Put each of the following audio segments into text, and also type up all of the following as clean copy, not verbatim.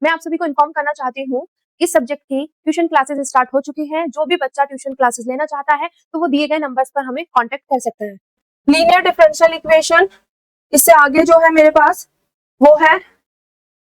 मैं आप सभी को इन्फॉर्म करना चाहती हूँ, इस सब्जेक्ट की ट्यूशन क्लासेस स्टार्ट हो चुकी हैं। जो भी बच्चा ट्यूशन क्लासेस लेना चाहता है तो वो दिए गए नंबर्स पर हमें कांटेक्ट कर सकता है। लीनियर डिफरेंशियल इक्वेशन, इससे आगे जो है मेरे पास वो है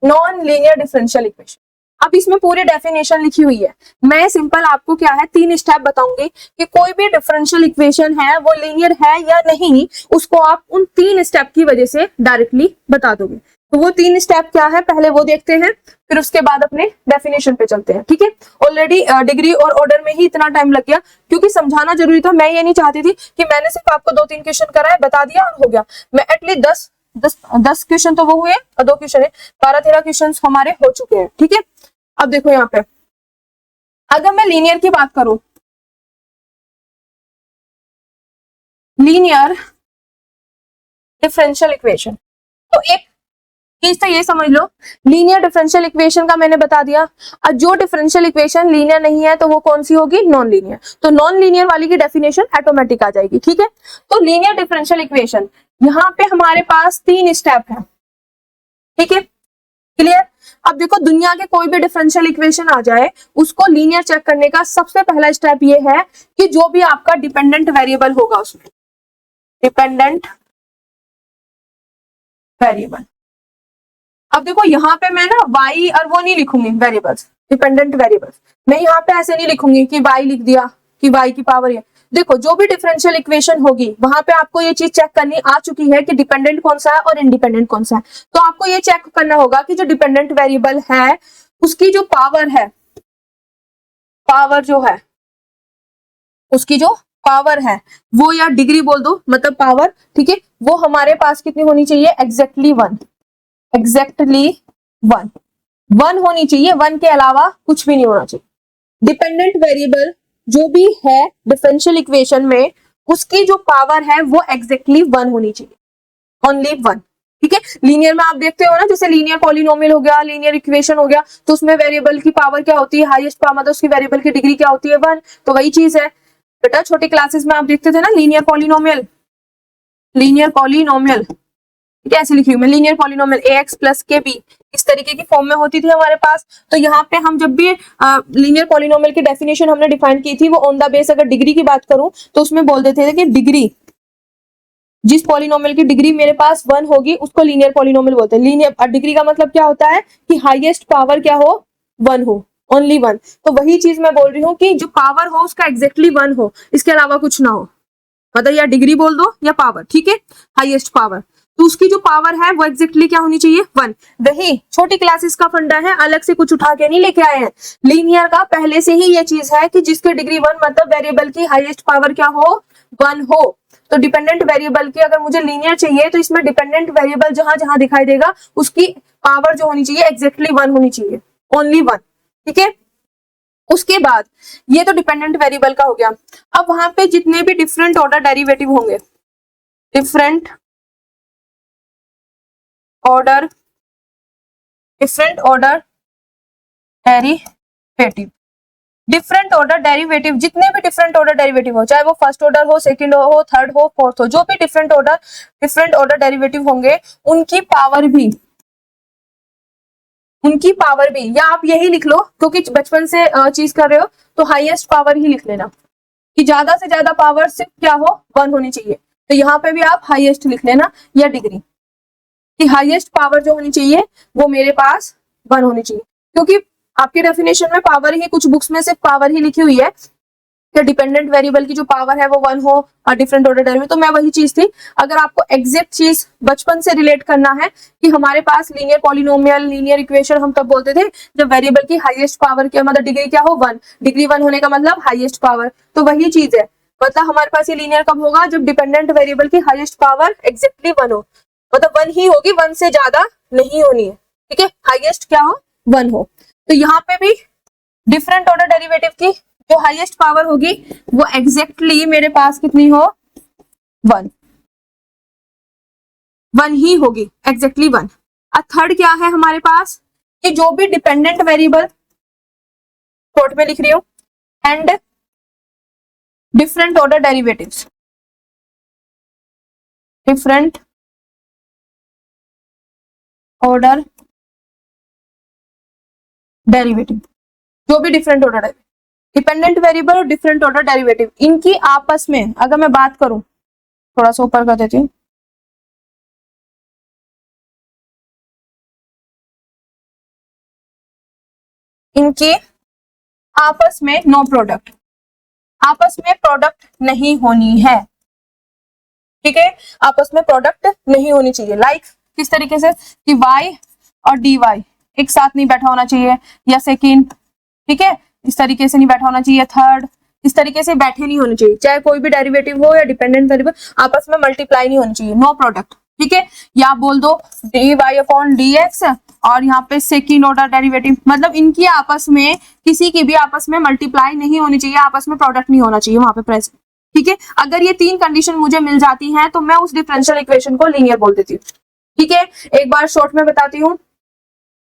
नॉन लीनियर डिफरेंशियल इक्वेशन। अब इसमें पूरी डेफिनेशन लिखी हुई है। मैं सिंपल आपको क्या है 3 स्टेप बताऊंगी कि कोई भी डिफरेंशियल इक्वेशन है वो लीनियर है या नहीं, उसको आप उन 3 स्टेप की वजह से डायरेक्टली बता दोगे। तो वो 3 स्टेप क्या है पहले वो देखते हैं, फिर उसके बाद अपने डेफिनेशन पे चलते हैं। ठीक है, ऑलरेडी डिग्री और ऑर्डर में ही इतना टाइम लग गया क्योंकि समझाना जरूरी था। मैं ये नहीं चाहती थी कि मैंने सिर्फ आपको 2-3 क्वेश्चन कराए बता दिया और हो गया। मैं एटलीस्ट 10 क्वेश्चन तो वो हुए और 2 क्वेश्चन है, 12-13 क्वेश्चन हमारे हो चुके हैं। ठीक है, अब देखो यहाँ पे अगर मैं लीनियर की बात करूं, लीनियर डिफरेंशियल इक्वेशन, तो एक चीज तो ये समझ लो, लीनियर डिफरेंशियल इक्वेशन का मैंने बता दिया। और जो डिफरेंशियल इक्वेशन लीनियर नहीं है तो वो कौन सी होगी, नॉन लीनियर। तो नॉन लीनियर वाली की डेफिनेशन ऑटोमेटिक आ जाएगी। ठीक है, तो लीनियर डिफरेंशियल इक्वेशन यहाँ पे हमारे पास 3 स्टेप है। ठीक है, क्लियर। अब देखो दुनिया के कोई भी डिफरेंशियल इक्वेशन आ जाए उसको लीनियर चेक करने का सबसे पहला स्टेप ये है कि जो भी आपका डिपेंडेंट वेरिएबल होगा उसमें, डिपेंडेंट वेरिएबल। अब देखो यहाँ पे मैं ना y और वो नहीं लिखूंगी वेरिएबल्स, डिपेंडेंट वेरिएबल्स। मैं यहाँ पे ऐसे नहीं लिखूंगी कि y लिख दिया कि y की पावर है। देखो जो भी डिफरेंशियल इक्वेशन होगी वहां पे आपको ये चीज चेक करनी आ चुकी है कि डिपेंडेंट कौन सा है और इंडिपेंडेंट कौन सा है। तो आपको ये चेक करना होगा कि जो डिपेंडेंट वेरिएबल है उसकी जो पावर है, पावर जो है उसकी जो पावर है वो, या डिग्री बोल दो मतलब पावर, ठीक है, वो हमारे पास कितनी होनी चाहिए, एग्जैक्टली 1, एग्जैक्टली 1 होनी चाहिए। 1 के अलावा कुछ भी नहीं होना चाहिए। डिपेंडेंट वेरिएबल जो भी है डिफरेंशियल इक्वेशन में उसकी जो पावर है वो एग्जैक्टली 1 होनी चाहिए, ओनली 1। ठीक है, लीनियर में आप देखते हो ना, जैसे लीनियर पॉलिनोमियल हो गया, लीनियर इक्वेशन हो गया, तो उसमें वेरिएबल की पावर क्या होती है, हाईएस्ट पावर, मतलब उसकी वेरिएबल की डिग्री क्या होती है, 1। तो वही चीज है बेटा, छोटी क्लासेस में आप देखते थे ना लीनियर पॉलिनोमियल, लीनियर पॉलिनोमियल कैसे लिखी हुई मैं, लीनियर पॉलिनोमियल ax प्लस के बी, इस तरीके की फॉर्म में होती थी हमारे पास। तो यहाँ पे हम जब भी लीनियर पॉलिनोमियल की डेफिनेशन हमने डिफाइन की थी वो ऑन द बेस, अगर डिग्री की बात करूं तो उसमें बोल देते थे कि डिग्री, जिस पॉलिनोमियल की डिग्री मेरे पास 1 होगी उसको लीनियर पॉलिनोमियल बोलते हैं। लीनियर डिग्री का मतलब क्या होता है कि हाईएस्ट पावर क्या हो, 1 हो, ओनली 1। तो वही चीज मैं बोल रही हूँ कि जो पावर हो उसका एग्जैक्टली 1 हो, इसके अलावा कुछ ना हो, मतलब या डिग्री बोल दो या पावर। ठीक है, हाईएस्ट पावर, तो उसकी जो पावर है वो एग्जैक्टली क्या होनी चाहिए, 1। वही छोटी क्लासेस का फंडा है, अलग से कुछ उठा के नहीं लेके आए हैं। लीनियर का पहले से ही ये चीज है कि जिसके डिग्री 1, मतलब वेरिएबल की हाईएस्ट पावर क्या हो, 1 हो। तो डिपेंडेंट वेरिएबल की अगर मुझे लीनियर चाहिए तो इसमें डिपेंडेंट वेरिएबल जहां जहां दिखाई देगा उसकी पावर जो होनी चाहिए एग्जैक्टली 1 होनी चाहिए, ओनली 1। ठीक है, उसके बाद ये तो डिपेंडेंट वेरिएबल का हो गया। अब वहां पे जितने भी डिफरेंट ऑर्डर डेरिवेटिव होंगे, different order derivative, different order derivative, जितने भी डिफरेंट ऑर्डर डेरिवेटिव हो, चाहे वो फर्स्ट ऑर्डर हो, सेकंड हो, थर्ड हो, फोर्थ हो, जो भी डिफरेंट ऑर्डर डेरिवेटिव होंगे उनकी पावर भी, या आप यही लिख लो क्योंकि बचपन से चीज कर रहे हो तो हाईएस्ट पावर ही लिख लेना कि ज्यादा से ज्यादा पावर सिर्फ क्या हो, 1 होनी चाहिए। तो यहाँ पे भी आप हाईएस्ट लिख लेना या डिग्री, कि हाईएस्ट पावर जो होनी चाहिए वो मेरे पास 1 होनी चाहिए, क्योंकि आपके डेफिनेशन में पावर ही, कुछ बुक्स में सिर्फ पावर ही लिखी हुई है कि डिपेंडेंट वेरिएबल की जो पावर है वो 1 हो और डिफरेंट ऑर्डर डेरिवेटिव। तो मैं वही चीज थी, अगर आपको एग्जैक्ट चीज बचपन से रिलेट करना है कि हमारे पास लीनियर पॉलिनोमियल, लीनियर इक्वेशन हम तब बोलते थे जब वेरिएबल की हाईएस्ट पावर क्या, मतलब डिग्री क्या हो, 1। डिग्री 1 होने का मतलब हाईएस्ट पावर, तो वही चीज है। मतलब हमारे पास ये लीनियर कब होगा, जब डिपेंडेंट वेरिएबल की हाईएस्ट पावर एग्जैक्टली 1 हो। मतलब 1 ही होगी, 1 से ज्यादा नहीं होनी है, ठीक है, हाईएस्ट क्या हो 1 हो। तो यहाँ पे भी डिफरेंट ऑर्डर डेरिवेटिव की जो हाईएस्ट पावर होगी वो एग्जैक्टली मेरे पास कितनी हो 1 ही होगी, एग्जैक्टली 1। और थर्ड क्या है हमारे पास कि जो भी डिपेंडेंट वेरिएबल, शॉर्ट में लिख रही हूं, and different order derivatives, different order derivative, जो भी different order derivative, dependent variable और डिफरेंट ऑर्डर डेरिवेटिव, इनकी आपस में अगर मैं बात करूं, थोड़ा सा ऊपर कर देती हूँ, इनकी आपस में नो प्रोडक्ट, आपस में प्रोडक्ट नहीं होनी है, ठीक है, आपस में प्रोडक्ट नहीं होनी चाहिए। लाइक किस तरीके से कि y और dy एक साथ नहीं बैठा होना चाहिए, या सेकेंड, ठीक है, इस तरीके से नहीं बैठा होना चाहिए, थर्ड, इस तरीके से बैठे नहीं होने चाहिए, चाहे कोई भी डेरिवेटिव हो या डिपेंडेंट वेरिएबल, आपस में मल्टीप्लाई नहीं होनी चाहिए, नो प्रोडक्ट, ठीक है। या बोल दो dy अपॉन dx और यहाँ पे सेकेंड ऑर्डर डेरिवेटिव, मतलब इनकी आपस में किसी की भी आपस में मल्टीप्लाई नहीं होनी चाहिए, आपस में प्रोडक्ट नहीं होना चाहिए वहां पे प्रेजेंट, ठीक है। अगर ये 3 कंडीशन मुझे मिल जाती हैं तो मैं उस डिफरेंशियल इक्वेशन को लीनियर बोल देती हूँ, ठीक है। एक बार शॉर्ट में बताती हूँ,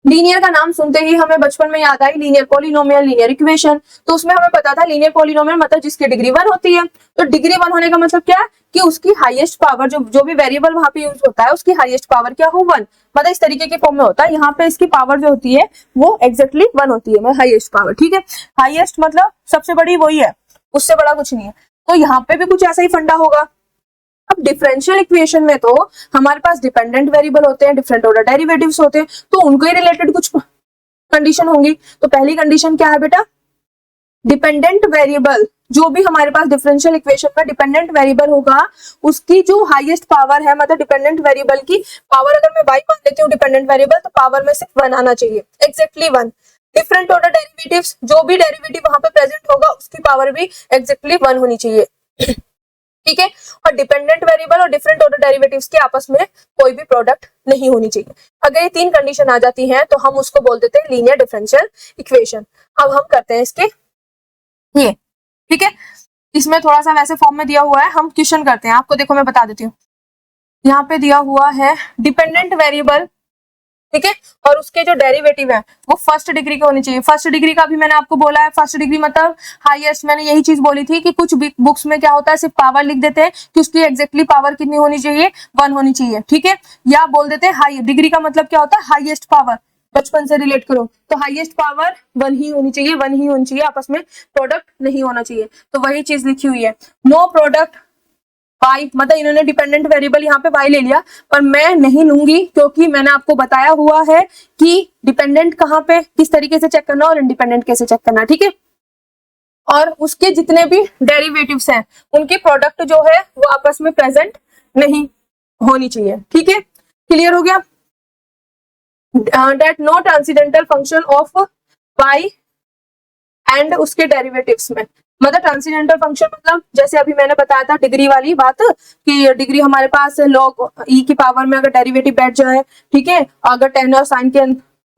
लीनियर का नाम सुनते ही हमें बचपन में याद आई लीनियर पॉलिनोमियल, लीनियर इक्वेशन, तो उसमें हमें पता था लीनियर पॉलिनोमियल मतलब जिसकी डिग्री 1 होती है। तो डिग्री 1 होने का मतलब क्या है कि उसकी हाईएस्ट पावर, जो भी वेरिएबल वहां पे यूज होता है उसकी हाईएस्ट पावर क्या हो 1, मतलब इस तरीके के फॉर्म में होता है। यहाँ पे इसकी पावर जो होती है वो एक्जैक्टली 1 होती है, मतलब हाईएस्ट पावर, ठीक है। हाईएस्ट मतलब सबसे बड़ी वही है, उससे बड़ा कुछ नहीं है। तो यहाँ पे भी कुछ ऐसा ही फंडा होगा। अब डिफरेंशियल इक्वेशन में तो हमारे पास डिपेंडेंट वेरिएबल होते हैं, डिफरेंट ऑर्डर डेरिवेटिव्स होते हैं, तो उनको ही रिलेटेड कुछ कंडीशन होंगी। तो पहली कंडीशन क्या है बेटा, डिपेंडेंट वेरिएबल, जो भी हमारे पास डिफरेंशियल इक्वेशन में डिपेंडेंट वेरिएबल होगा उसकी जो हाईएस्ट पावर है, मतलब डिपेंडेंट वेरिएबल की पावर अगर मैं y मान लेती हूँ डिपेंडेंट वेरिएबल, तो पावर में सिर्फ 1 आना चाहिए, एक्जैक्टली 1। डिफरेंट ऑर्डर डेरिवेटिव्स, जो भी डेरिवेटिव वहां पे प्रेजेंट होगा उसकी पावर भी एक्जैक्टली 1 होनी चाहिए, ठीक है। और डिपेंडेंट वेरिएबल और डिफरेंट ऑर्डर डेरिवेटिव्स के आपस में कोई भी प्रोडक्ट नहीं होनी चाहिए। अगर ये 3 कंडीशन आ जाती हैं तो हम उसको बोल देते हैं लीनियर डिफरेंशियल इक्वेशन। अब हम करते हैं इसके ये, ठीक है, इसमें थोड़ा सा वैसे फॉर्म में दिया हुआ है, हम क्वेश्चन करते हैं, आपको देखो मैं बता देती हूँ। यहाँ पे दिया हुआ है डिपेंडेंट वेरिएबल, ठीक है, और उसके जो डेरिवेटिव है वो फर्स्ट डिग्री के होनी चाहिए। फर्स्ट डिग्री का भी मैंने आपको बोला है, फर्स्ट डिग्री मतलब हाईएस्ट, मैंने यही चीज बोली थी कि कुछ बुक्स में क्या होता है सिर्फ पावर लिख देते हैं कि उसकी एग्जैक्टली पावर कितनी होनी चाहिए 1 होनी चाहिए, ठीक है। या बोल देते हैं हाई डिग्री का मतलब क्या होता है हाईएस्ट पावर, बचपन से रिलेट करो तो हाईएस्ट पावर 1 ही होनी चाहिए, 1 ही होनी चाहिए, आपस में प्रोडक्ट नहीं होना चाहिए। तो वही चीज लिखी हुई है, नो प्रोडक्ट y, मतलब इन्होंने डिपेंडेंट वेरिएबल यहाँ पे y ले लिया, पर मैं नहीं लूंगी क्योंकि मैंने आपको बताया हुआ है कि डिपेंडेंट कहाँ पे किस तरीके से चेक करना और इंडिपेंडेंट कैसे चेक करना, ठीक है। और उसके जितने भी डेरिवेटिव्स हैं उनकी प्रोडक्ट जो है वो आपस में प्रेजेंट नहीं होनी चाहिए, ठीक है। क्लियर हो गया, that no transcendental function of y and उसके डेरिवेटिव्स में, मतलब ट्रांसीडेंटल फंक्शन मतलब जैसे अभी मैंने बताया था डिग्री वाली बात कि डिग्री हमारे पास log e की पावर में अगर डेरिवेटिव बैठ जाए, ठीक है, अगर टेन और साइन के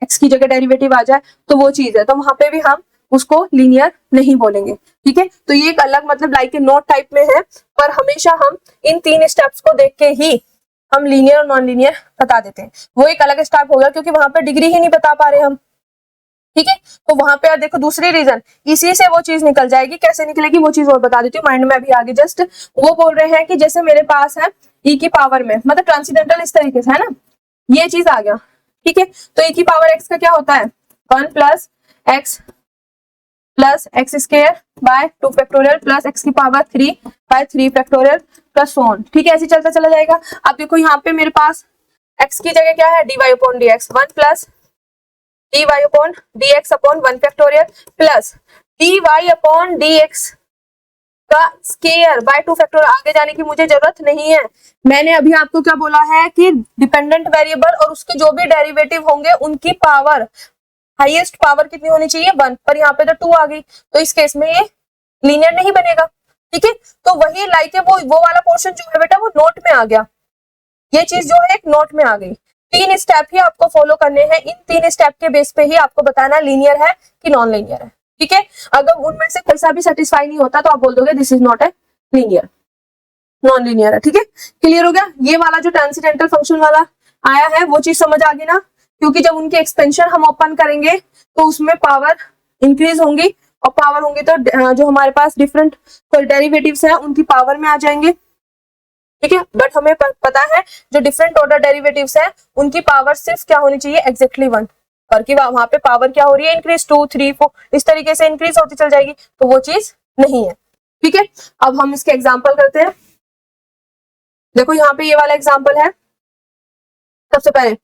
x की जगह डेरिवेटिव आ जाए तो वो चीज है, तो वहां पे भी हम उसको लीनियर नहीं बोलेंगे, ठीक है। तो ये एक अलग मतलब लाइक ए नोट टाइप में है, पर हमेशा हम इन 3 स्टेप्स को देख के ही हम लीनियर और नॉन लीनियर बता देते हैं। वो एक अलग स्टेप होगा क्योंकि वहां पे डिग्री ही नहीं बता पा रहे हम, ठीक है। तो वहां पे देखो दूसरी रीजन, इसी से वो चीज निकल जाएगी, कैसे निकलेगी वो चीज और बता देती हूँ माइंड में अभी आगे। जस्ट वो बोल रहे हैं कि जैसे मेरे पास है e की पावर में, मतलब ट्रांसीडेंटल इस तरीके से है ना, ये चीज आ गया, ठीक है। तो e की पावर x का क्या होता है 1 plus x square by 2 factorial plus x की power 3 by 3 factorial plus so on, ठीक है, ऐसे चलता चला जाएगा। अब देखो यहाँ पे मेरे पास x की जगह क्या है dy upon dx, 1 plus dy upon dx upon 1 factorial plus dy upon dx का स्क्वायर बाय 2 फैक्टोरियल। आगे जाने की मुझे जरूरत नहीं है, मैंने अभी आपको क्या बोला है कि डिपेंडेंट वेरिएबल और उसके जो भी डेरिवेटिव होंगे उनकी पावर, हाईएस्ट पावर कितनी होनी चाहिए 1, पर यहाँ पे तो 2 आ गई, तो इस केस में ये लीनियर नहीं बनेगा, ठीक है। तो वही लाइक है वो वाला पोर्शन जो है बेटा वो नोट में आ गया, ये चीज जो है एक नोट में आ गई। 3 स्टेप ही आपको फॉलो करने हैं, इन 3 स्टेप के बेस पे ही आपको बताना लीनियर है कि नॉन लीनियर है, ठीक है। अगर उनमें से कोई सा भी सेटिस्फाई नहीं होता तो आप बोल दोगे this is not a linear, non linear है, ठीक है। क्लियर हो गया। ये वाला जो ट्रांसेंडेंटल फंक्शन वाला आया है वो चीज समझ आ गई ना, क्योंकि जब उनके एक्सपेंशन हम ओपन करेंगे तो उसमें पावर इंक्रीज होंगी, और पावर होंगे तो जो हमारे पास डिफरेंट डेरिवेटिव्स हैं उनकी पावर में आ जाएंगे, ठीक है। बट हमें पता है जो डिफरेंट ऑर्डर डेरिवेटिव्स हैं उनकी पावर सिर्फ क्या होनी चाहिए, एग्जैक्टली 1, और कि वहां पे पावर क्या हो रही है, इंक्रीज 2 3 4 इस तरीके से इंक्रीज होती चल जाएगी, तो वो चीज नहीं है, ठीक है। अब हम इसके एग्जाम्पल करते हैं। देखो यहाँ पे ये वाला एग्जाम्पल है। सबसे पहले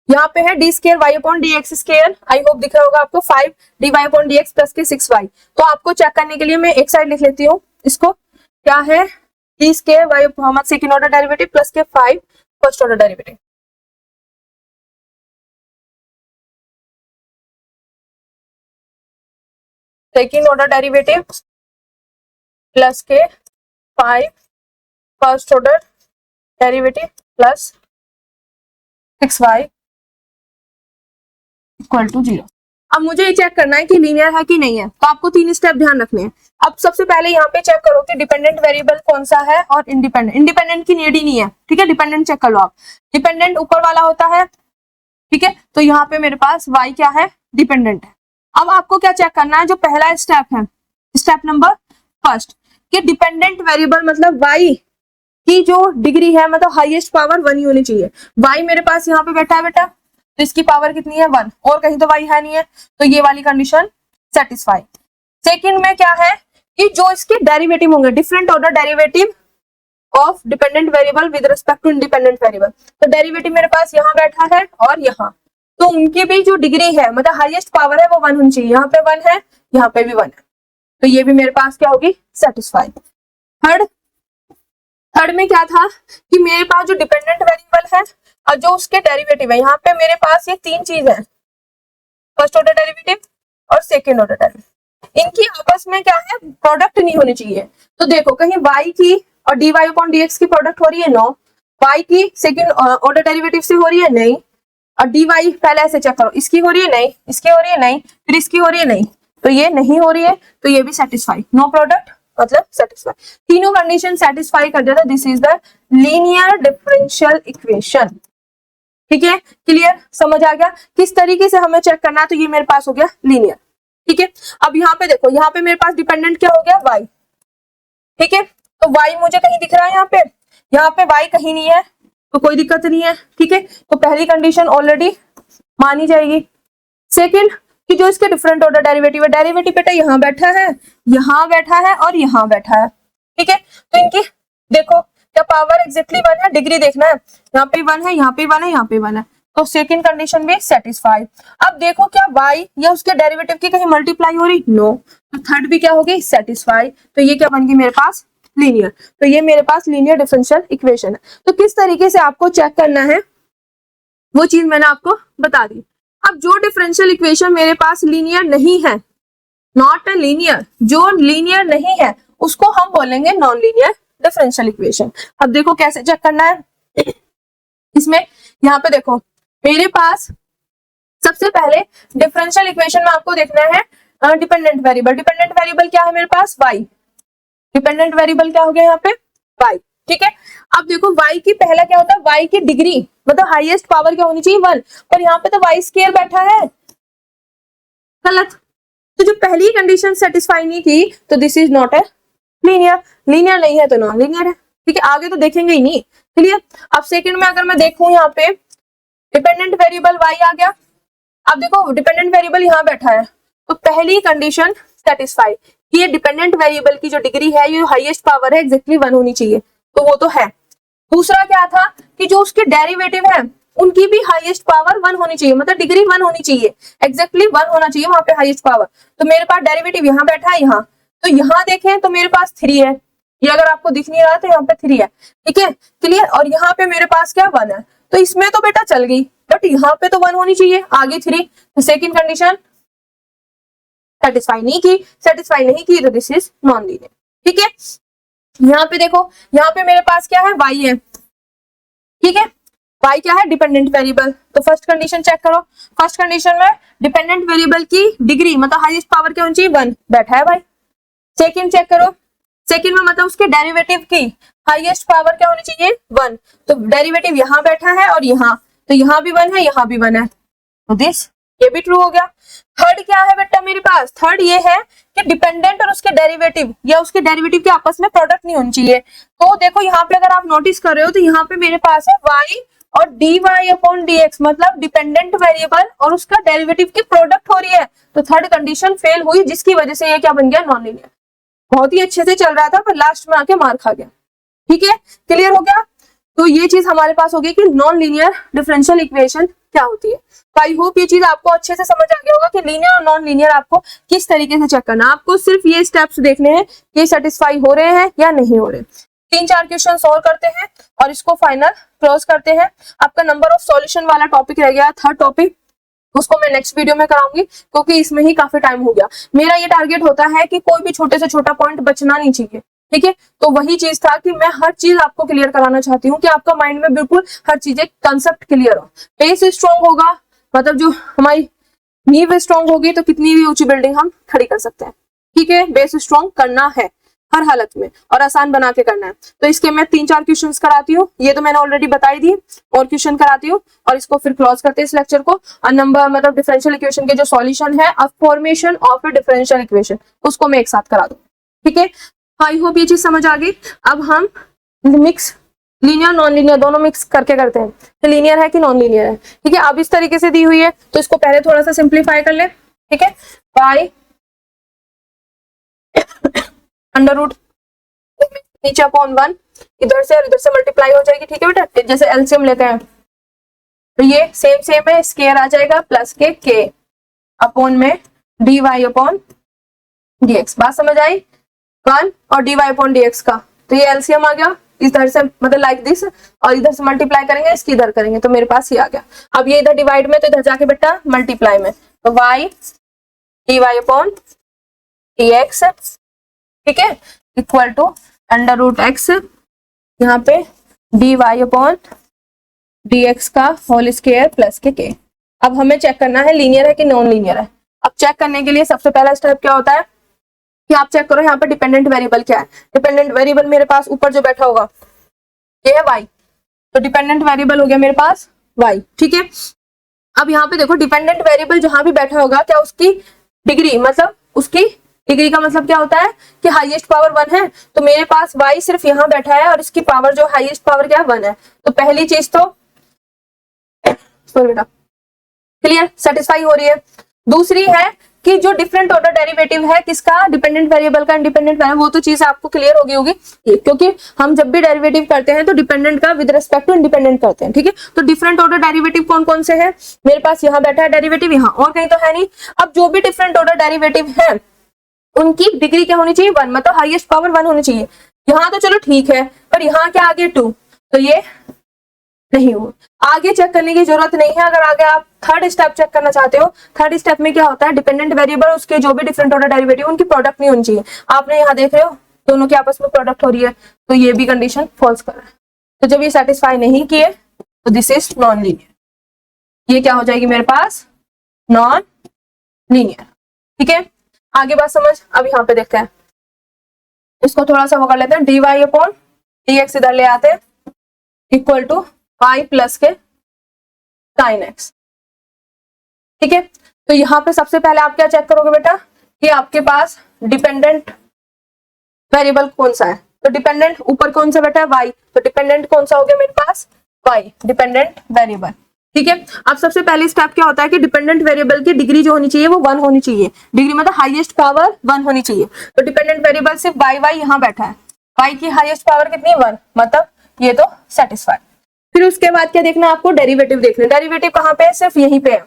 यहाँ पे है D square Y upon D X square, I hope दिख रहा होगा आपको, 5 D Y upon D X plus के 6y। तो आपको चेक करने के लिए मैं एक साइड लिख लेती हूँ इसको, क्या है D square Y upon second order derivative plus के 5 first order derivative. Second order derivative plus के 5 first order derivative plus 6y equal to 0। अब मुझे ये चेक करना है कि लीनियर है कि नहीं है, तो आपको 3 स्टेप ध्यान रखने हैं। अब सबसे पहले यहाँ पे चेक करो कि डिपेंडेंट वेरिएबल कौन सा है और इंडिपेंडेंट। इंडिपेंडेंट की नीड ही नहीं है, ठीक है, डिपेंडेंट चेक कर लो आप। डिपेंडेंट ऊपर वाला होता है, ठीक है, तो यहाँ पे मेरे पास y क्या है, डिपेंडेंट है। अब आपको क्या चेक करना है, जो पहला स्टेप है, स्टेप नंबर फर्स्ट, कि डिपेंडेंट वेरिएबल मतलब y की जो डिग्री है, मतलब हाईएस्ट पावर 1 ही होनी चाहिए। y मेरे पास यहाँ पे बैठा है बेटा, तो इसकी पावर कितनी है 1, और कहीं तो y है नहीं है, तो ये वाली कंडीशन सेटिस्फाई। सेकंड में क्या है कि जो इसके डेरिवेटिव होंगे, different order derivative of dependent variable with respect to independent variable, तो डेरिवेटिव मेरे पास यहाँ बैठा है और यहाँ, तो उनकी भी जो डिग्री है, मतलब हाईएस्ट पावर है वो 1 होनी चाहिए। यहाँ पे 1 है, यहाँ पे भी 1 है, तो ये भी मेरे पास क्या होगी, सेटिस्फाई। थर्ड में क्या था कि मेरे पास जो डिपेंडेंट वेरिएबल है और जो उसके डेरिवेटिव है, यहाँ पे मेरे पास ये 3 चीज है, फर्स्ट ऑर्डर डेरिवेटिव और सेकेंड ऑर्डर डेरिवेटिव, इनकी आपस में क्या है, प्रोडक्ट नहीं होनी चाहिए। तो देखो कहीं y की और dy अपॉन dx की प्रोडक्ट हो रही है, नो। y की सेकेंड ऑर्डर डेरिवेटिव से हो रही है, नहीं। और dy पहले ऐसे चेक करो, इसकी हो रही है, नहीं, इसकी हो रही है, नहीं, फिर इसकी हो रही है, नहीं, तो ये नहीं हो रही है, तो ये भी सेटिस्फाई, नो प्रोडक्ट मतलब सेटिस्फाई। तीनों कंडीशन सेटिस्फाई कर देता, this is the linear differential equation, ठीक है। क्लियर, समझ आ गया किस तरीके से हमें चेक करना है। तो ये मेरे पास हो गया लीनियर, ठीक है। अब यहाँ पे देखो, यहाँ पे मेरे पास डिपेंडेंट क्या हो गया, y, ठीक है, तो y मुझे कहीं दिख रहा है, यहाँ पे y कहीं नहीं है, तो कोई दिक्कत नहीं है, ठीक है। तो पहली कंडीशन ऑलरेडी मानी जाएगी। सेकंड कि जो इसके डिफरेंट ऑर्डर डेरिवेटिव है, डेरिवेटिव बेटा यहाँ बैठा है, यहाँ बैठा है और यहाँ बैठा है, ठीक है। तो इनकी देखो क्या पावर एग्जैक्टली 1 है, डिग्री देखना है, यहाँ पे 1 है, यहाँ पे 1 है, यहाँ पे 1 है, तो सेकंड कंडीशन भी सेटिस्फाई। अब देखो क्या y या उसके डेरिवेटिव की कहीं मल्टीप्लाई हो रही, नो, तो थर्ड भी क्या होगी, सेटिस्फाई। तो ये क्या बन गई मेरे पास, लीनियर। तो ये मेरे पास लीनियर डिफरेंशियल इक्वेशन है। तो किस तरीके से आपको चेक करना है वो चीज मैंने आपको बता दी। अब जो डिफरेंशियल इक्वेशन मेरे पास लीनियर नहीं है, नॉट अ लीनियर, जो लीनियर नहीं है उसको हम बोलेंगे नॉन लीनियर डिफरेंशियल इक्वेशन। अब देखो कैसे चेक करना है इसमें, यहाँ पे देखो मेरे पास सबसे पहले डिफरेंशियल इक्वेशन में आपको देखना है डिपेंडेंट वेरिएबल। डिपेंडेंट वेरिएबल क्या है मेरे पास, y, डिपेंडेंट वेरिएबल क्या हो गया यहाँ पे, y, ठीक है। अब देखो y की पहला क्या होता है, y की डिग्री मतलब हाईएस्ट पावर क्या होनी चाहिए 1, पर यहाँ पे तो y स्क्वायर बैठा है, गलत। तो जो पहली कंडीशन सेटिस्फाई नहीं की तो this is not a linear, linear नहीं है तो नॉन लीनियर है, ठीक है। आगे तो देखेंगे ही नहीं, क्लियर। अब सेकंड में अगर मैं देखूं, यहाँ पे डिपेंडेंट वेरिएबल y आ गया। अब देखो डिपेंडेंट वेरिएबल यहाँ बैठा है, तो पहली कंडीशन सेटिस्फाई, ये डिपेंडेंट वेरिएबल की जो डिग्री है, ये हाईएस्ट पावर है, एग्जैक्टली 1 होनी चाहिए, तो वो तो है। दूसरा क्या था कि जो उसके डेरिवेटिव है उनकी भी हाईएस्ट पावर 1 होनी चाहिए, मतलब डिग्री 1 होनी चाहिए, एग्जैक्टली 1 होना चाहिए वहां पे हाईएस्ट पावर। तो मेरे पास डेरिवेटिव यहाँ बैठा है, यहाँ, तो यहाँ देखें तो मेरे पास 3 है, ये अगर आपको दिख नहीं रहा तो यहाँ पे 3 है, ठीक है, क्लियर। और यहाँ पे मेरे पास क्या 1 है, तो इसमें तो बेटा चल गई, बट यहाँ पे तो 1 होनी चाहिए, आगे 3, तो सेकंड कंडीशन सेटिस्फाई नहीं की, तो दिस इज नॉन लीनियर, ठीक है। यहाँ पे देखो, यहाँ पे मेरे पास क्या है, y है, ठीक है, y क्या है, डिपेंडेंट वेरिएबल। तो फर्स्ट कंडीशन चेक करो, फर्स्ट कंडीशन में डिपेंडेंट वेरिएबल की डिग्री मतलब हाईएस्ट पावर क्या होनी चाहिए, 1 बैठा है भाई। सेकंड चेक करो, सेकंड में मतलब उसके डेरिवेटिव की हाईएस्ट पावर क्या होनी चाहिए, 1। तो डेरिवेटिव यहाँ बैठा है और यहाँ, तो यहाँ भी 1 है, यहाँ भी 1 है, तो दिस ये भी ट्रू हो गया। थर्ड क्या है बेटा मेरे पास, थर्ड ये है कि डिपेंडेंट और उसके डेरिवेटिव या उसके डेरिवेटिव के आपस में प्रोडक्ट नहीं होनी चाहिए। तो देखो यहाँ पे अगर आप नोटिस कर रहे हो तो यहाँ पे मेरे पास है y और dy अपॉन dx, मतलब डिपेंडेंट वेरिएबल और उसका डेरिवेटिव की प्रोडक्ट हो रही है। तो थर्ड कंडीशन फेल हुई, जिसकी वजह से ये क्या बन गया, नॉन लीनियर। बहुत ही अच्छे से चल रहा था पर लास्ट में आके मार खा गया। ठीक है, क्लियर हो गया। तो ये चीज हमारे पास होगी कि नॉन लीनियर डिफरेंशियल इक्वेशन क्या होती है। तो आई होप ये चीज आपको अच्छे से समझ आ गया होगा कि लीनियर और नॉन लीनियर आपको किस तरीके से चेक करना है। आपको सिर्फ ये स्टेप्स देखने हैं कि सेटिस्फाई हो रहे हैं या नहीं हो रहे। 3-4 क्वेश्चन सॉल्व करते हैं और इसको फाइनल क्लोज करते हैं। आपका नंबर ऑफ सॉल्यूशन वाला टॉपिक रह गया, थर्ड टॉपिक, उसको मैं नेक्स्ट वीडियो में कराऊंगी क्योंकि इसमें ही काफी टाइम हो गया। मेरा ये टारगेट होता है कि कोई भी छोटे से छोटा पॉइंट बचना नहीं चाहिए, ठीक है। तो वही चीज था कि मैं हर चीज आपको क्लियर कराना चाहती हूँ कि आपका माइंड में बिल्कुल हर चीजें कंसेप्ट क्लियर हो। बेस स्ट्रॉन्ग होगा मतलब जो हमारी नींव स्ट्रॉन्ग होगी तो कितनी भी ऊंची बिल्डिंग हम खड़ी कर सकते हैं, ठीक है। बेस स्ट्रॉन्ग करना है हर हालत में और आसान बना के करना है। तो इसके मैं 3-4 क्वेश्चंस कराती हूँ, ये तो मैंने ऑलरेडी बताई दी, और क्वेश्चन कराती हूँ और इसको फिर क्लोज करते हैं इस लेक्चर को। नंबर मतलब डिफरेंशियल इक्वेशन के जो सॉल्यूशन है, अब formation of A differential equation, उसको मैं एक साथ करा दूँ, ठीक है। आई होप ये चीज समझ आ गई। अब हम मिक्स लीनियर नॉन लीनियर दोनों मिक्स करके करते हैं कि लीनियर है कि नॉन लीनियर है, ठीक है। अब इस तरीके से दी हुई है तो इसको पहले थोड़ा सा सिंप्लीफाई कर ले, ठीक है। बाय अंडर रूट नीचे अपॉन 1, इधर से और इधर से मल्टीप्लाई हो जाएगी, ठीक है बेटा। जैसे एलसीएम लेते हैं तो ये सेम है, स्केयर आ जाएगा प्लस के अपॉन में dy अपॉन dx। बात समझ आई, 1 और dy अपॉन dx का, तो ये एलसीएम आ गया इधर से, मतलब लाइक दिस, और इधर से मल्टीप्लाई करेंगे, इसकी इधर करेंगे तो मेरे पास ये आ गया। अब ये इधर डिवाइड में तो इधर जाके बेटा मल्टीप्लाई में, तो y dy अपॉन dx, ठीक है, equal to under root X, यहाँ पे dy अपॉन dx का होल स्क्वायर प्लस के। अब हमें चेक करना है लीनियर है कि नॉन लीनियर है। अब चेक करने के लिए सबसे पहला स्टेप क्या होता है कि आप चेक करो यहाँ पे डिपेंडेंट वेरिएबल क्या है। डिपेंडेंट वेरिएबल मेरे पास ऊपर जो बैठा होगा ये है y, तो डिपेंडेंट वेरिएबल हो गया मेरे पास y, ठीक है। अब यहाँ पे देखो डिपेंडेंट वेरिएबल जहां भी बैठा होगा क्या उसकी डिग्री, मतलब उसकी डिग्री का मतलब क्या होता है कि हाईएस्ट पावर 1 है, तो मेरे पास y सिर्फ यहाँ बैठा है और इसकी पावर जो हाईएस्ट पावर क्या है 1 है। तो पहली चीज तो सॉरी बेटा क्लियर, सेटिस्फाई हो रही है। दूसरी है कि जो डिफरेंट ऑर्डर डेरिवेटिव है किसका, डिपेंडेंट वेरिएबल का, इंडिपेंडेंट वेरिएबल, वो तो चीज आपको क्लियर होगी क्योंकि हम जब भी डेरिवेटिव करते हैं तो डिपेंडेंट का विद रिस्पेक्ट टू इंडिपेंडेंट करते हैं, ठीक है। तो डिफरेंट ऑर्डर डेरिवेटिव कौन कौन से हैं, मेरे पास यहाँ बैठा है डेरिवेटिव, यहाँ और कहीं तो है नहीं। अब जो भी डिफरेंट ऑर्डर डेरिवेटिव है उनकी डिग्री क्या होनी चाहिए, 1, मतलब हाईएस्ट पावर 1 होनी चाहिए। यहाँ तो चलो ठीक है, पर यहाँ क्या आगे 2, तो ये नहीं हो, आगे चेक करने की जरूरत नहीं है। अगर आगे आप थर्ड स्टेप चेक करना चाहते हो, थर्ड स्टेप में क्या होता है, डिपेंडेंट वेरिएबल उसके जो भी डिफरेंट ऑर्डर डेरिवेटिव उनकी प्रोडक्ट नहीं होनी चाहिए। आपने यहाँ देख रहे हो दोनों के आपस में प्रोडक्ट हो रही है, तो ये भी कंडीशन फॉल्स कर रहा है। तो जब ये सेटिस्फाई नहीं किए तो दिस इज नॉन लीनियर, ये क्या हो जाएगी मेरे पास, नॉन लीनियर, ठीक है। आगे बात समझ। अब यहाँ पे देखते हैं, इसको थोड़ा सा वो कर लेते हैं, dy अपॉन dx इधर ले आते हैं इक्वल टू y प्लस के sin x, ठीक है। तो यहाँ पे सबसे पहले आप क्या चेक करोगे बेटा कि आपके पास डिपेंडेंट वेरिएबल कौन सा है, तो डिपेंडेंट ऊपर कौन सा बेटा है y, तो डिपेंडेंट कौन सा हो गया मेरे पास y, डिपेंडेंट वेरिएबल, ठीक है। अब सबसे पहले स्टेप क्या होता है कि डिपेंडेंट वेरिएबल की डिग्री जो होनी चाहिए वो 1 होनी चाहिए, डिग्री मतलब हाईएस्ट पावर 1 होनी चाहिए। तो डिपेंडेंट वेरिएबल सिर्फ y यहाँ बैठा है, y की हाईएस्ट पावर कितनी, 1, मतलब ये तो सेटिस्फाई। फिर उसके बाद क्या देखना आपको, डेरिवेटिव देखना। डेरिवेटिव कहाँ पे है, सिर्फ यहीं पे है,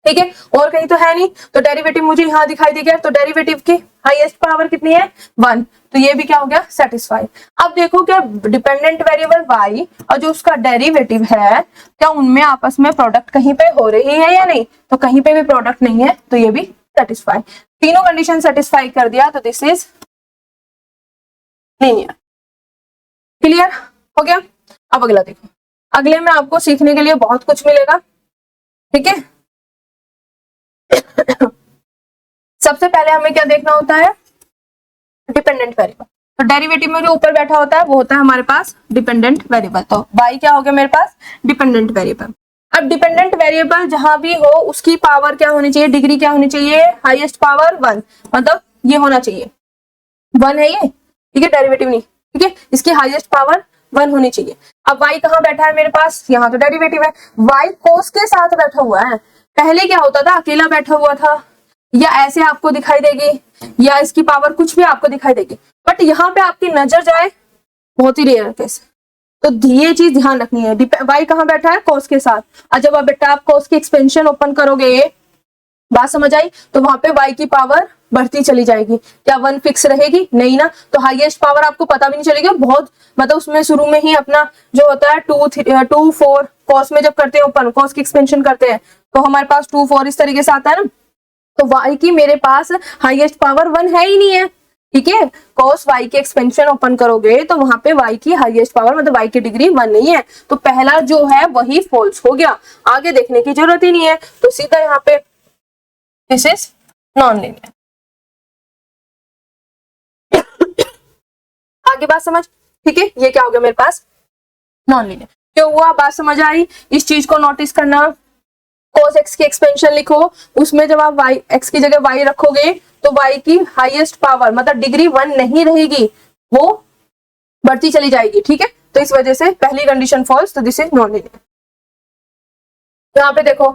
ठीक है, और कहीं तो है नहीं। तो डेरिवेटिव मुझे यहाँ दिखाई दे गया, तो डेरिवेटिव की हाईएस्ट पावर कितनी है, 1, तो ये भी क्या हो गया, सेटिस्फाई। अब देखो क्या डिपेंडेंट वेरिएबल y और जो उसका डेरिवेटिव है क्या उनमें आपस में प्रोडक्ट कहीं पे हो रही है या नहीं, तो कहीं पे भी प्रोडक्ट नहीं है, तो ये भी सेटिस्फाई। तीनों कंडीशन सेटिस्फाई कर दिया, तो दिस इज लीनियर। क्लियर हो गया। अब अगला देखो, अगले में आपको सीखने के लिए बहुत कुछ मिलेगा, ठीक है। सबसे पहले हमें क्या देखना होता है, डिपेंडेंट वेरिएबल। तो डेरिवेटिव में जो ऊपर बैठा होता है वो होता है हमारे पास डिपेंडेंट वेरिएबल। तो y क्या हो गया मेरे पास, डिपेंडेंट वेरिएबल। अब डिपेंडेंट वेरिएबल जहां भी हो उसकी पावर क्या होनी चाहिए, डिग्री क्या होनी चाहिए, हाईएस्ट पावर 1, मतलब ये होना चाहिए 1 है ये, ठीक है, डेरिवेटिव नहीं, ठीक है, इसकी हाईएस्ट पावर 1 होनी चाहिए। अब y कहाँ बैठा है मेरे पास, यहाँ तो डेरिवेटिव है, y cos के साथ बैठा हुआ है। पहले क्या होता था, अकेला बैठा हुआ था, या ऐसे आपको दिखाई देगी, या इसकी पावर कुछ भी आपको दिखाई देगी, बट यहाँ पे आपकी नजर जाए बहुत ही रेयर केस। तो ये चीज ध्यान रखनी है, y कहाँ बैठा है, cos के साथ। और जब बेटा आप cos की एक्सपेंशन ओपन करोगे, बात समझ आई, तो वहां पे y की पावर बढ़ती चली जाएगी। क्या 1 फिक्स रहेगी, नहीं ना। तो हाईएस्ट पावर आपको पता भी नहीं चलेगी, बहुत मतलब उसमें शुरू में ही अपना जो होता है 2 4 cos में जब करते हैं ओपन, cos की एक्सपेंशन करते हैं तो हमारे पास 2 4 इस तरीके से आता है ना। तो y की मेरे पास हाईएस्ट पावर 1 है ही नहीं है, ठीक है। cos y की एक्सपेंशन ओपन करोगे तो वहां पे y की हाईएस्ट पावर मतलब y की डिग्री 1 नहीं है, तो पहला जो है वही फॉल्स हो गया, आगे देखने की जरूरत ही नहीं है। तो सीधा यहाँ पे दिस इज नॉन लीनियर। आगे बात समझ, ठीक है, ये क्या हो गया मेरे पास, नॉन लीनियर। क्यों हुआ, बात समझ आई, इस चीज को नोटिस करना। cos x की एक्सपेंशन लिखो, उसमें जब आप y x की जगह y रखोगे तो y की हाईएस्ट पावर मतलब डिग्री 1 नहीं रहेगी, वो बढ़ती चली जाएगी, ठीक है। तो इस वजह से पहली कंडीशन फॉल्स, तो दिस इज नॉन लीनियर। यहाँ पे देखो,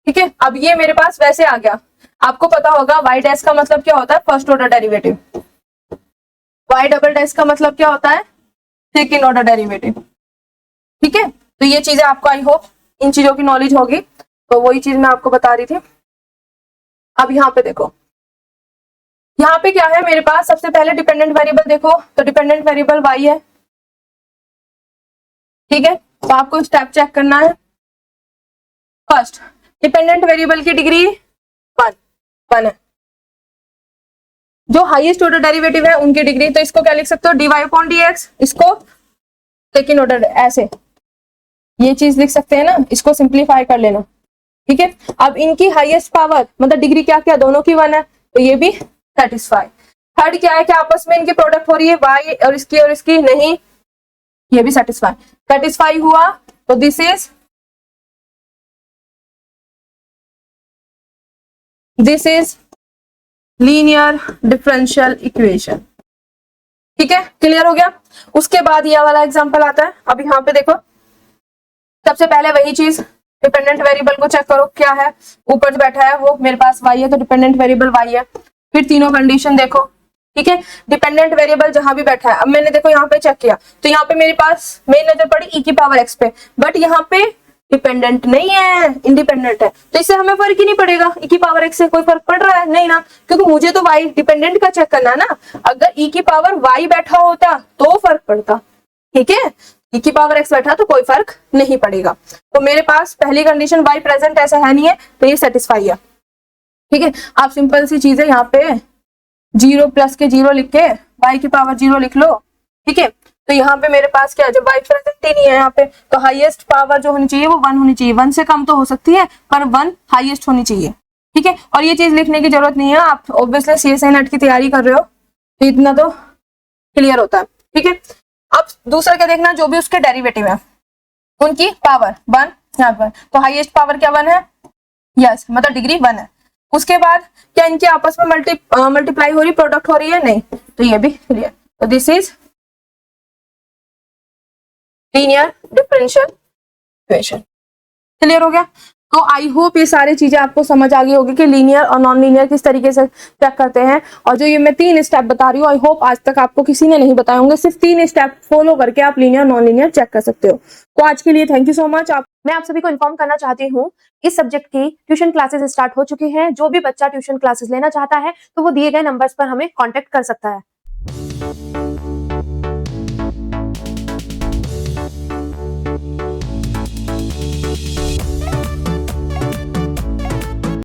ठीक है। अब ये मेरे पास वैसे आ गया, आपको पता होगा y डैश का मतलब क्या होता है, first order derivative, y double dash का मतलब क्या होता है, सेकंड ऑर्डर डेरिवेटिव, ठीक है। तो ये चीजें आपको आई होप इन चीजों की नॉलेज होगी, तो वही चीज मैं आपको बता रही थी। अब यहाँ पे देखो, यहाँ पे क्या है मेरे पास, सबसे पहले डिपेंडेंट वेरिएबल देखो, तो डिपेंडेंट वेरिएबल y है, ठीक है। तो आपको स्टेप चेक करना है। फर्स्ट, डिपेंडेंट वेरिएबल की डिग्री 1 है, जो हाईएस्ट ऑर्डर डेरिवेटिव है उनकी डिग्री, तो इसको क्या लिख सकते हो, dy/dx, इसको सेकंड ऑर्डर ऐसे ये चीज लिख सकते हैं ना, इसको सिंप्लीफाई कर लेना, ठीक है। अब इनकी हाईएस्ट पावर मतलब डिग्री क्या क्या दोनों की 1 है, तो ये भी सेटिस्फाई। थर्ड क्या है कि आपस में इनकी प्रोडक्ट हो रही है y और इसकी नहीं, ये भी सेटिस्फाई हुआ, तो this is linear differential equation, ठीक है। क्लियर हो गया। उसके बाद ये वाला एग्जांपल आता है। अब यहाँ पे देखो, सबसे पहले वही चीज, डिपेंडेंट वेरिएबल को चेक करो क्या है, ऊपर जो बैठा है वो मेरे पास y है, तो डिपेंडेंट वेरिएबल y है। फिर तीनों कंडीशन देखो, ठीक है। डिपेंडेंट वेरिएबल जहां भी बैठा है, अब मैंने देखो यहाँ पे चेक किया, तो यहाँ पे मेरे पास मेरी नजर पड़ी e की पावर x पे, बट यहाँ पे डिपेंडेंट नहीं है, इंडिपेंडेंट है, तो इससे हमें फर्क ही नहीं पड़ेगा, e की पावर x से कोई फर्क पड़ रहा है नहीं ना, क्योंकि मुझे तो y डिपेंडेंट का चेक करना है ना। अगर e की पावर y बैठा होता तो फर्क पड़ता, ठीक है, e की पावर x बैठा तो कोई फर्क नहीं पड़ेगा। तो मेरे पास पहली कंडीशन y प्रेजेंट ऐसा है नहीं है, तो ये सेटिस्फाई है, ठीक है। आप सिंपल सी चीज है, यहाँ पे 0 प्लस के 0 लिख के y की पावर 0 लिख लो, ठीक है। तो यहाँ पे मेरे पास क्या है, जब y प्रेजेंट ही नहीं है यहाँ पे, तो हाईएस्ट पावर जो होनी चाहिए वो 1 होनी चाहिए, 1 से कम तो हो सकती है पर 1 हाईएस्ट होनी चाहिए, ठीक है। और ये चीज लिखने की जरूरत नहीं है, आप ऑब्वियसली CSI नेट की तैयारी कर रहे हो तो इतना तो क्लियर होता है, ठीक है। अब दूसरा क्या देखना, जो भी उसके डेरिवेटिव है उनकी पावर 1 यहाँ पर, तो हाईएस्ट पावर क्या 1 है, यस, मतलब डिग्री 1 है। उसके बाद क्या इनके आपस में मल्टीप्लाई हो रही, प्रोडक्ट हो रही है, नहीं, तो ये भी क्लियर। तो this is linear differential equation. Clear हो गया। तो आई होप ये सारी चीजें आपको समझ आ गई होगी कि लीनियर और नॉन लीनियर किस तरीके से चेक करते हैं। और जो ये मैं 3 स्टेप बता रही हूँ, आई होप आज तक आपको किसी ने नहीं बताए होंगे, सिर्फ 3 स्टेप फॉलो करके आप लीनियर नॉन लीनियर चेक कर सकते हो। तो आज के लिए थैंक यू सो मच। मैं आप सभी को इन्फॉर्म करना चाहती हूँ, इस सब्जेक्ट की ट्यूशन क्लासेस स्टार्ट हो चुकी हैं। जो भी बच्चा ट्यूशन क्लासेस लेना चाहता है तो वो दिए गए नंबर्स पर हमें कॉन्टेक्ट कर सकता है।